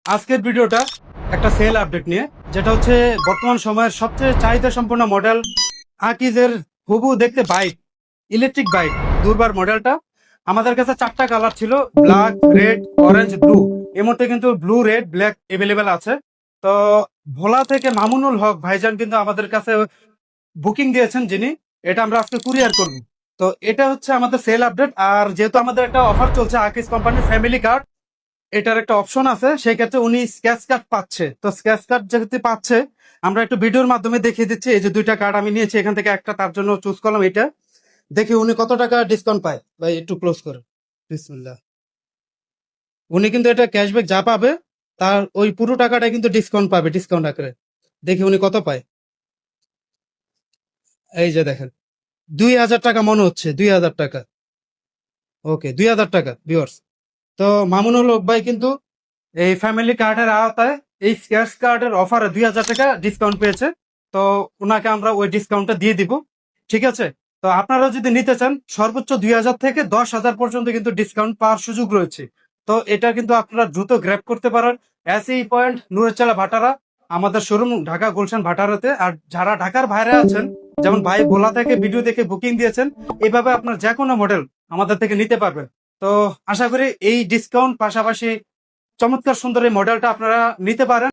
আজকের ভিডিওটা একটা সেল আপডেট নিয়ে, যেটা হচ্ছে বর্তমান সময়ের সবচেয়ে চাহিদা সম্পন্ন মডেল আকিজের হুবু দেখতে বাইক, ইলেকট্রিক বাইক দুর্বার মডেলটা। আমাদের কাছে 4টা কালার ছিল, ব্ল্যাক, রেড, অরেঞ্জ, ব্লু। এর মধ্যে কিন্তু ব্লু, রেড, ব্ল্যাক এভেলেবেল আছে। তো ভোলা থেকে মামুনুল হক ভাইজান কিন্তু আমাদের কাছে বুকিং দিয়েছেন, যিনি এটা আমরা আজকে কুরিয়ার করব। তো এটা হচ্ছে আমাদের সেল আপডেট। আর যেহেতু আমাদের একটা অফার চলছে আকিজ কোম্পানির ফ্যামিলি কার্ড, এটার একটা অপশন আছে, সেই ক্ষেত্রে উনি স্ক্র্যাচ কার্ড পাচ্ছে। তো স্ক্র্যাচ কার্ড যেহেতু পাচ্ছে, আমরা একটু ভিডিওর মাধ্যমে দেখিয়ে দিচ্ছি। এই যে 2টা কার্ড আমি নিয়েছি, এখান থেকে একটা তার জন্য চুজ করলাম। এটা দেখি উনি কত টাকা ডিসকাউন্ট পায়। ভাই একটু ক্লোজ করে বিসমিল্লাহ। উনি কিন্তু এটা ক্যাশব্যাক যা পাবে, তার ওই পুরো টাকাটা কিন্তু ডিসকাউন্ট পাবে, ডিসকাউন্ট আকারে। দেখি উনি কত পায়। এই যে দেখেন, 2,000 টাকা মনে হচ্ছে, 2,000 টাকা। ওকে, 2,000 টাকা ভিউয়ার্স। তো মামুনুল হক ভাই কিন্তু এই ফ্যামিলি কার্ডের আওতায় এই স্ক্র্যাচ কার্ডের অফারে 2,000 টাকা ডিসকাউন্ট পেয়েছে। তো ওনাকে আমরা ওই ডিসকাউন্টটা দিয়ে দিব। ঠিক আছে। তো আপনারা যদি নিতে চান, সর্বোচ্চ 2,000 থেকে 10,000 পর্যন্ত কিন্তু ডিসকাউন্ট পাওয়ার সুযোগ রয়েছে। তো এটা কিন্তু আপনারা দ্রুত গ্র্যাব করতে পারেন। এসি পয়েন্ট নুরেচালা ভাটারা, আমাদের শোরুম ঢাকা গুলশান ভাটারাতে। আর যারা ঢাকার বাইরে আছেন, যেমন ভাই ভোলা থেকে ভিডিও দেখে বুকিং দিয়েছেন, এইভাবে আপনার যে কোনো মডেল আমাদের থেকে নিতে পারবেন। তো আশা করি এই ডিসকাউন্ট পাশাপাশি চমৎকার সুন্দর এই মডেলটা আপনারা নিতে পারেন।